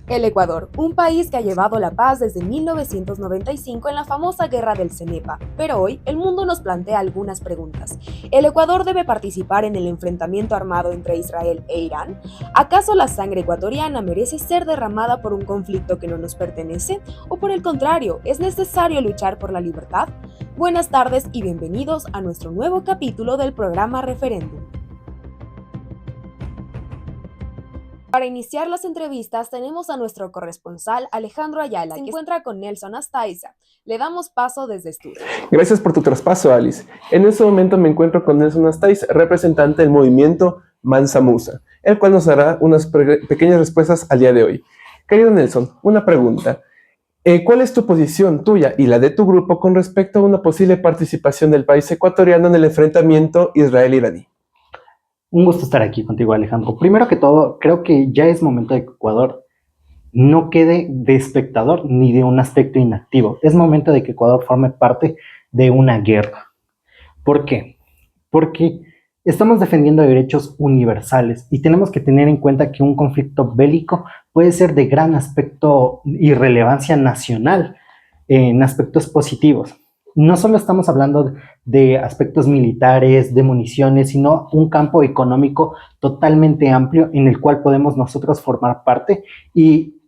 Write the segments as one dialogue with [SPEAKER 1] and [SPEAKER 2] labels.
[SPEAKER 1] El Ecuador, un país que ha llevado la paz desde 1995 en la famosa Guerra del Cenepa, pero hoy el mundo nos plantea algunas preguntas. ¿El Ecuador debe participar en el enfrentamiento armado entre Israel e Irán? ¿Acaso la sangre ecuatoriana merece ser derramada por un conflicto que no nos pertenece? ¿O por el contrario, es necesario luchar por la libertad? Buenas tardes y bienvenidos a nuestro nuevo capítulo del programa Referéndum. Para iniciar las entrevistas tenemos a nuestro corresponsal Alejandro Ayala, que se encuentra con Nelson Astaiza. Le damos paso desde estudio.
[SPEAKER 2] Gracias por tu traspaso, Alice. En este momento me encuentro con Nelson Astaiza, representante del movimiento Mansa Musa, el cual nos dará unas pequeñas respuestas al día de hoy. Querido Nelson, una pregunta. ¿Cuál es tu posición tuya y la de tu grupo con respecto a una posible participación del país ecuatoriano en el enfrentamiento israel-iraní?
[SPEAKER 3] Un gusto estar aquí contigo, Alejandro. Primero que todo, creo que ya es momento de que Ecuador no quede de espectador ni de un aspecto inactivo. Es momento de que Ecuador forme parte de una guerra. ¿Por qué? Porque estamos defendiendo derechos universales y tenemos que tener en cuenta que un conflicto bélico puede ser de gran aspecto y relevancia nacional en aspectos positivos. No solo estamos hablando de aspectos militares, de municiones, sino un campo económico totalmente amplio en el cual podemos nosotros formar parte y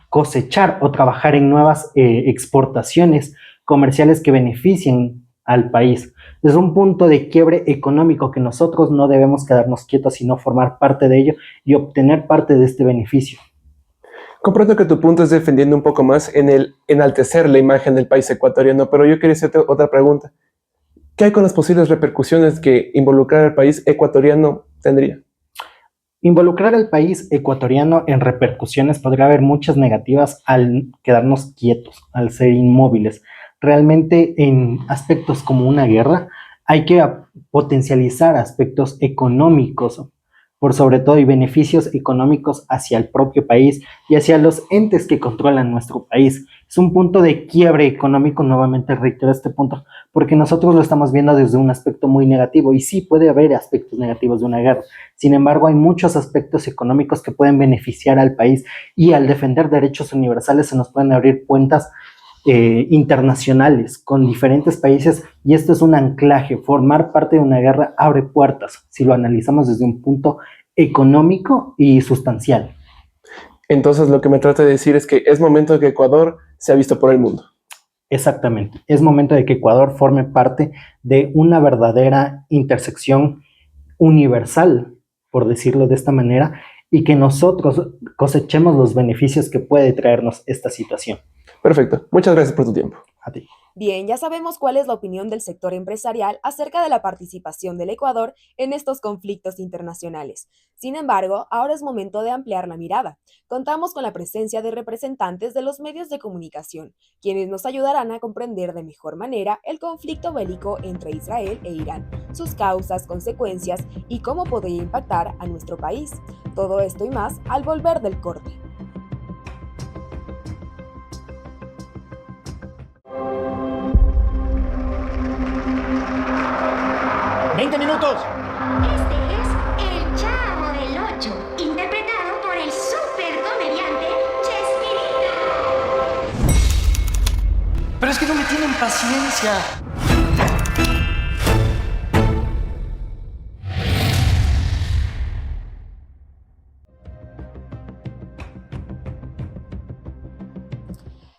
[SPEAKER 3] cosechar o trabajar en nuevas exportaciones comerciales que beneficien al país. Es un punto de quiebre económico que nosotros no debemos quedarnos quietos, sino formar parte de ello y obtener parte de este beneficio.
[SPEAKER 2] Comprendo que tu punto es defendiendo un poco más en el enaltecer la imagen del país ecuatoriano, pero yo quería hacerte otra pregunta. ¿Qué hay con las posibles repercusiones que involucrar al país ecuatoriano tendría?
[SPEAKER 3] Involucrar al país ecuatoriano en repercusiones podría haber muchas negativas al quedarnos quietos, al ser inmóviles. Realmente en aspectos como una guerra hay que potencializar aspectos económicos por sobre todo y beneficios económicos hacia el propio país y hacia los entes que controlan nuestro país. Es un punto de quiebre económico, nuevamente reitero este punto, porque nosotros lo estamos viendo desde un aspecto muy negativo y sí puede haber aspectos negativos de una guerra. Sin embargo, hay muchos aspectos económicos que pueden beneficiar al país y al defender derechos universales se nos pueden abrir cuentas internacionales con diferentes países y esto es un anclaje. Formar parte de una guerra abre puertas si lo analizamos desde un punto económico y sustancial.
[SPEAKER 2] Entonces lo que me trata de decir es que es momento de que Ecuador sea visto por el mundo.
[SPEAKER 3] Exactamente, es momento de que Ecuador forme parte de una verdadera intersección universal, por decirlo de esta manera, y que nosotros cosechemos los beneficios que puede traernos esta situación.
[SPEAKER 2] Perfecto, muchas gracias por tu tiempo.
[SPEAKER 3] A ti.
[SPEAKER 1] Bien, ya sabemos cuál es la opinión del sector empresarial acerca de la participación del Ecuador en estos conflictos internacionales. Sin embargo, ahora es momento de ampliar la mirada. Contamos con la presencia de representantes de los medios de comunicación, quienes nos ayudarán a comprender de mejor manera el conflicto bélico entre Israel e Irán, sus causas, consecuencias y cómo podría impactar a nuestro país. Todo esto y más al volver del corte.
[SPEAKER 4] ¡20 minutos!
[SPEAKER 5] Este es El Chavo del Ocho, interpretado por el supercomediante Chespirito.
[SPEAKER 4] Pero es que no me tienen paciencia.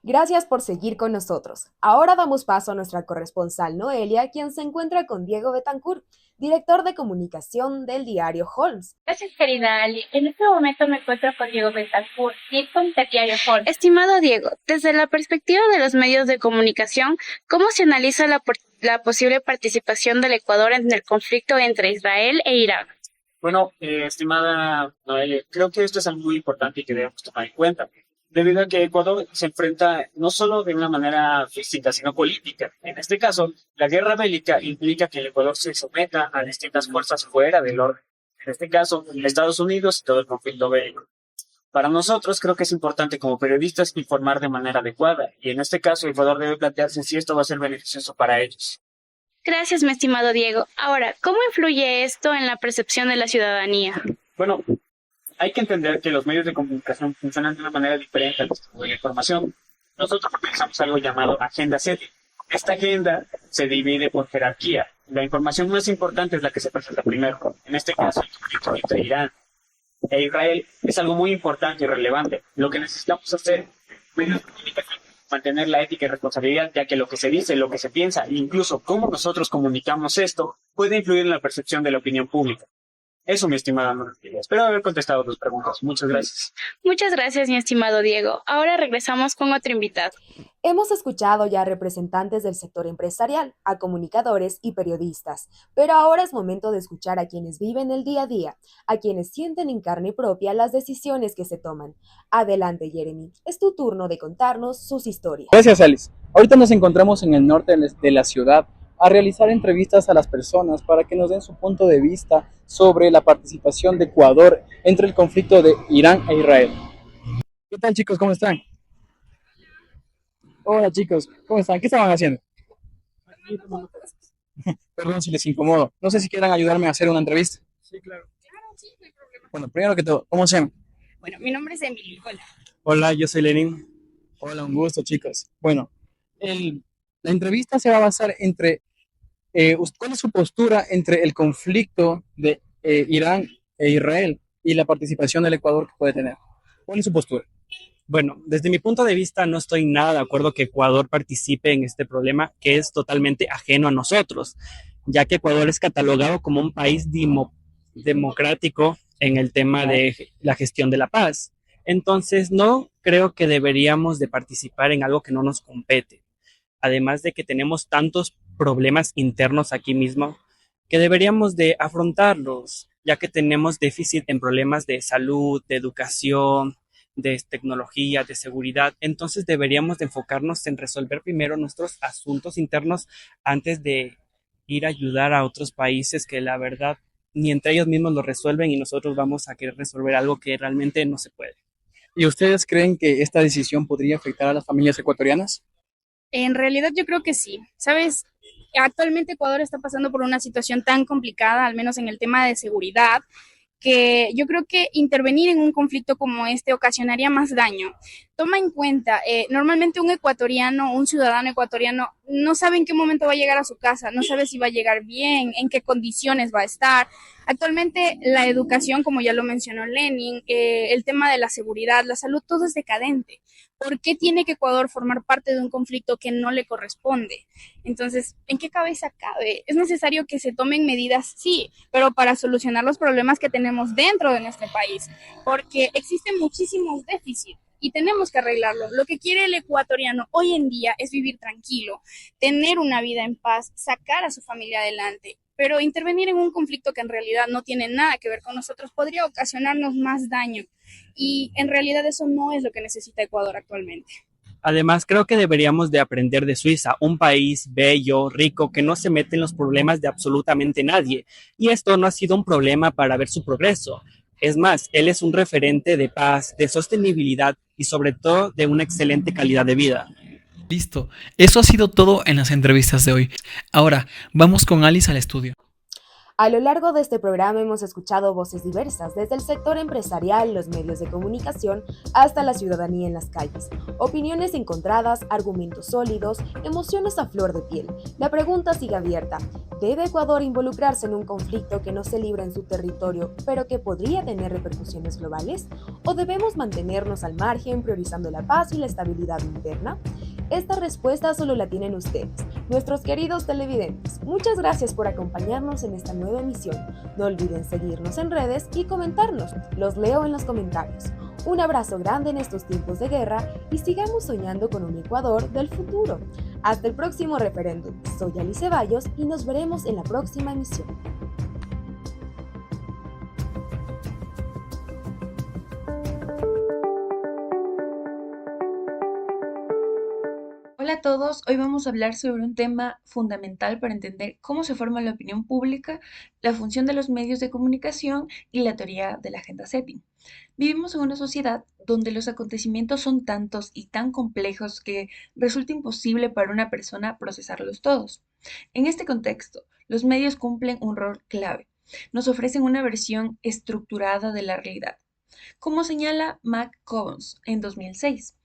[SPEAKER 1] Gracias por seguir con nosotros. Ahora damos paso a nuestra corresponsal Noelia, quien se encuentra con Diego Betancourt, director de comunicación del diario Holmes.
[SPEAKER 6] Gracias, querida Ali. En este momento me encuentro con Diego Betancourt, director del diario Holmes.
[SPEAKER 7] Estimado Diego, desde la perspectiva de los medios de comunicación, ¿cómo se analiza la posible participación del Ecuador en el conflicto entre Israel e Irán?
[SPEAKER 8] Bueno, estimada Noelia, creo que esto es algo muy importante y que debemos tomar en cuenta, debido a que Ecuador se enfrenta no solo de una manera física, sino política. En este caso, la guerra bélica implica que el Ecuador se someta a distintas fuerzas fuera del orden. En este caso, Estados Unidos y todo el conflicto bélico. Para nosotros creo que es importante como periodistas informar de manera adecuada, y en este caso Ecuador debe plantearse si esto va a ser beneficioso para ellos.
[SPEAKER 7] Gracias, mi estimado Diego. Ahora, ¿cómo influye esto en la percepción de la ciudadanía?
[SPEAKER 8] Bueno, hay que entender que los medios de comunicación funcionan de una manera diferente al distribuir la información. Nosotros utilizamos algo llamado agenda setting. Esta agenda se divide por jerarquía. La información más importante es la que se presenta primero. En este caso, el conflicto entre Irán e Israel es algo muy importante y relevante. Lo que necesitamos hacer, medios de comunicación, mantener la ética y responsabilidad, ya que lo que se dice, lo que se piensa, e incluso cómo nosotros comunicamos esto, puede influir en la percepción de la opinión pública. Eso, mi estimada Nora. Espero haber contestado tus preguntas. Muchas gracias.
[SPEAKER 7] Muchas gracias, mi estimado Diego. Ahora regresamos con otro invitado.
[SPEAKER 1] Hemos escuchado ya a representantes del sector empresarial, a comunicadores y periodistas, pero ahora es momento de escuchar a quienes viven el día a día, a quienes sienten en carne propia las decisiones que se toman. Adelante, Jeremy, es tu turno de contarnos sus historias.
[SPEAKER 9] Gracias, Alice. Ahorita nos encontramos en el norte de la ciudad a realizar entrevistas a las personas para que nos den su punto de vista sobre la participación de Ecuador entre el conflicto de Irán e Israel. ¿Qué tal, chicos? ¿Cómo están? Hola, chicos. ¿Cómo están? ¿Qué estaban haciendo? Perdón si les incomodo. No sé si quieran ayudarme a hacer una entrevista.
[SPEAKER 8] Sí, claro.
[SPEAKER 6] Claro, sí, no hay problema.
[SPEAKER 9] Bueno, primero que todo, ¿cómo se llaman?
[SPEAKER 6] Bueno, mi nombre es Emily. Hola.
[SPEAKER 9] Hola, yo soy Lenin. Hola, un gusto, chicos. Bueno, la entrevista se va a basar entre cuál es su postura entre el conflicto de Irán e Israel y la participación del Ecuador que puede tener. ¿Cuál es su postura?
[SPEAKER 10] Bueno, desde mi punto de vista no estoy nada de acuerdo que Ecuador participe en este problema que es totalmente ajeno a nosotros, ya que Ecuador es catalogado como un país democrático en el tema de la gestión de la paz. Entonces, no creo que deberíamos de participar en algo que no nos compete. Además de que tenemos tantos problemas internos aquí mismo que deberíamos de afrontarlos, ya que tenemos déficit en problemas de salud, de educación, de tecnología, de seguridad. Entonces deberíamos de enfocarnos en resolver primero nuestros asuntos internos antes de ir a ayudar a otros países que la verdad ni entre ellos mismos lo resuelven y nosotros vamos a querer resolver algo que realmente no se puede.
[SPEAKER 9] ¿Y ustedes creen que esta decisión podría afectar a las familias ecuatorianas?
[SPEAKER 6] En realidad yo creo que sí. ¿Sabes? Actualmente Ecuador está pasando por una situación tan complicada, al menos en el tema de seguridad, que yo creo que intervenir en un conflicto como este ocasionaría más daño. Toma en cuenta, normalmente un ecuatoriano, un ciudadano ecuatoriano, no sabe en qué momento va a llegar a su casa, no sabe si va a llegar bien, en qué condiciones va a estar. Actualmente la educación, como ya lo mencionó Lenin, el tema de la seguridad, la salud, todo es decadente. ¿Por qué tiene que Ecuador formar parte de un conflicto que no le corresponde? Entonces, ¿en qué cabeza cabe? ¿Es necesario que se tomen medidas? Sí, pero para solucionar los problemas que tenemos dentro de nuestro país, porque existen muchísimos déficits y tenemos que arreglarlo. Lo que quiere el ecuatoriano hoy en día es vivir tranquilo, tener una vida en paz, sacar a su familia adelante. Pero intervenir en un conflicto que en realidad no tiene nada que ver con nosotros podría ocasionarnos más daño. Y en realidad eso no es lo que necesita Ecuador actualmente.
[SPEAKER 10] Además, creo que deberíamos de aprender de Suiza, un país bello, rico, que no se mete en los problemas de absolutamente nadie. Y esto no ha sido un problema para ver su progreso. Es más, él es un referente de paz, de sostenibilidad y sobre todo de una excelente calidad de vida.
[SPEAKER 11] Listo, eso ha sido todo en las entrevistas de hoy. Ahora, vamos con Alice al estudio.
[SPEAKER 1] A lo largo de este programa hemos escuchado voces diversas, desde el sector empresarial, los medios de comunicación, hasta la ciudadanía en las calles. Opiniones encontradas, argumentos sólidos, emociones a flor de piel. La pregunta sigue abierta. ¿Debe Ecuador involucrarse en un conflicto que no se libra en su territorio, pero que podría tener repercusiones globales? ¿O debemos mantenernos al margen, priorizando la paz y la estabilidad interna? Esta respuesta solo la tienen ustedes, nuestros queridos televidentes. Muchas gracias por acompañarnos en esta nueva emisión. No olviden seguirnos en redes y comentarnos. Los leo en los comentarios. Un abrazo grande en estos tiempos de guerra y sigamos soñando con un Ecuador del futuro. Hasta el próximo referéndum. Soy Alice Ceballos y nos veremos en la próxima emisión.
[SPEAKER 12] Hola a todos, hoy vamos a hablar sobre un tema fundamental para entender cómo se forma la opinión pública, la función de los medios de comunicación y la teoría de la agenda setting. Vivimos en una sociedad donde los acontecimientos son tantos y tan complejos que resulta imposible para una persona procesarlos todos. En este contexto, los medios cumplen un rol clave. Nos ofrecen una versión estructurada de la realidad. Como señala McCombs en 2006,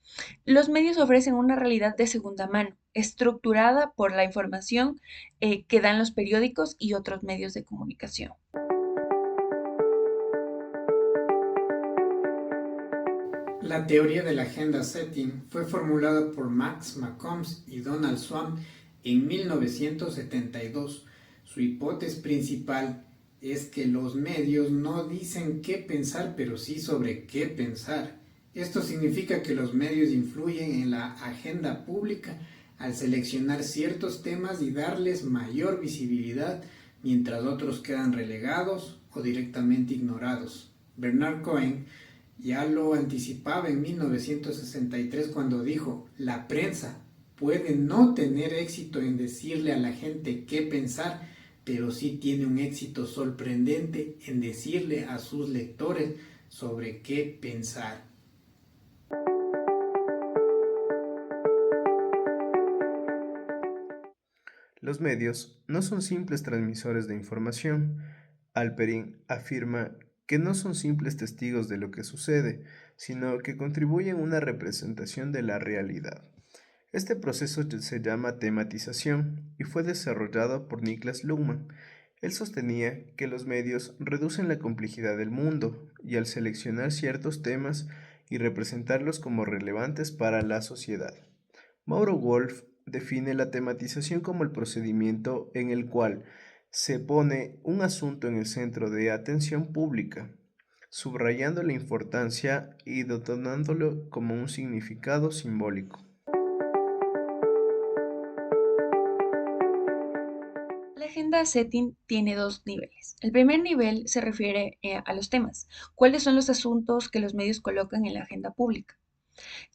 [SPEAKER 12] los medios ofrecen una realidad de segunda mano, estructurada por la información que dan los periódicos y otros medios de comunicación.
[SPEAKER 13] La teoría de la agenda setting fue formulada por Max McCombs y Donald Swann en 1972. Su hipótesis principal es que los medios no dicen qué pensar, pero sí sobre qué pensar. Esto significa que los medios influyen en la agenda pública al seleccionar ciertos temas y darles mayor visibilidad, mientras otros quedan relegados o directamente ignorados. Bernard Cohen ya lo anticipaba en 1963 cuando dijo: la prensa puede no tener éxito en decirle a la gente qué pensar, pero sí tiene un éxito sorprendente en decirle a sus lectores sobre qué pensar.
[SPEAKER 2] Los medios no son simples transmisores de información. Alperin afirma que no son simples testigos de lo que sucede, sino que contribuyen a una representación de la realidad. Este proceso se llama tematización y fue desarrollado por Niklas Luhmann. Él sostenía que los medios reducen la complejidad del mundo y al seleccionar ciertos temas y representarlos como relevantes para la sociedad. Mauro Wolf define la tematización como el procedimiento en el cual se pone un asunto en el centro de atención pública, subrayando la importancia y dotándolo como un significado simbólico.
[SPEAKER 12] La agenda setting tiene dos niveles. El primer nivel se refiere a los temas. ¿Cuáles son los asuntos que los medios colocan en la agenda pública?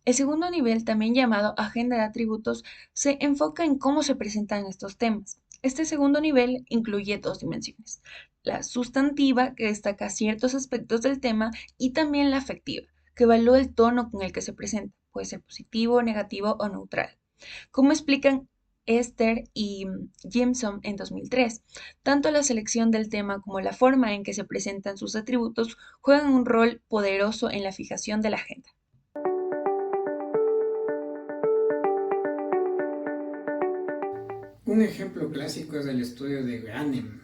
[SPEAKER 12] El segundo nivel, también llamado agenda de atributos, se enfoca en cómo se presentan estos temas. Este segundo nivel incluye dos dimensiones: la sustantiva, que destaca ciertos aspectos del tema, y también la afectiva, que evalúa el tono con el que se presenta, puede ser positivo, negativo o neutral. Como explican Esther y Jimson en 2003, tanto la selección del tema como la forma en que se presentan sus atributos juegan un rol poderoso en la fijación de la agenda.
[SPEAKER 13] Un ejemplo clásico es el estudio de Ghanem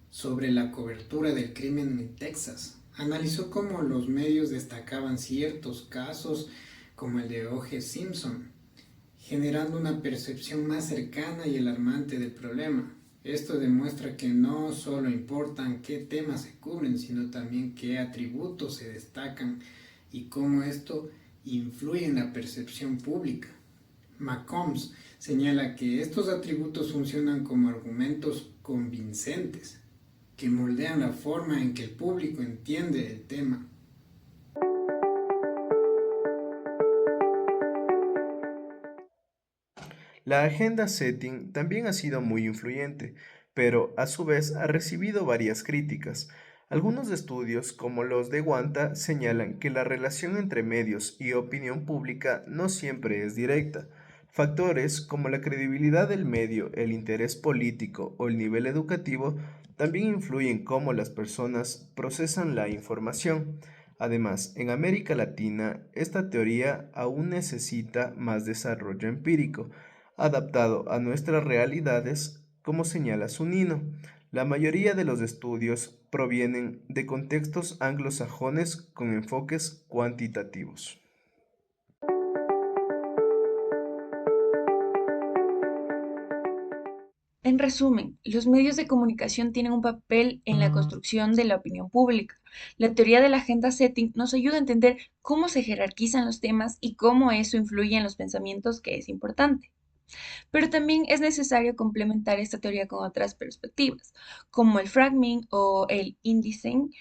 [SPEAKER 13] sobre la cobertura del crimen en Texas. Analizó cómo los medios destacaban ciertos casos como el de O.J. Simpson, generando una percepción más cercana y alarmante del problema. Esto demuestra que no solo importan qué temas se cubren, sino también qué atributos se destacan y cómo esto influye en la percepción pública. McCombs señala que estos atributos funcionan como argumentos convincentes, que moldean la forma en que el público entiende el tema.
[SPEAKER 2] La agenda setting también ha sido muy influyente, pero a su vez ha recibido varias críticas. Algunos estudios, como los de Wanta, señalan que la relación entre medios y opinión pública no siempre es directa. Factores como la credibilidad del medio, el interés político o el nivel educativo también influyen en cómo las personas procesan la información. Además, en América Latina, esta teoría aún necesita más desarrollo empírico, adaptado a nuestras realidades, como señala Zunino. La mayoría de los estudios provienen de contextos anglosajones con enfoques cuantitativos.
[SPEAKER 12] En resumen, los medios de comunicación tienen un papel en la construcción de la opinión pública. La teoría de la agenda setting nos ayuda a entender cómo se jerarquizan los temas y cómo eso influye en los pensamientos, que es importante. Pero también es necesario complementar esta teoría con otras perspectivas, como el framing o el indicing,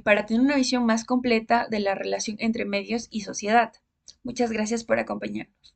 [SPEAKER 12] para tener una visión más completa de la relación entre medios y sociedad. Muchas gracias por acompañarnos.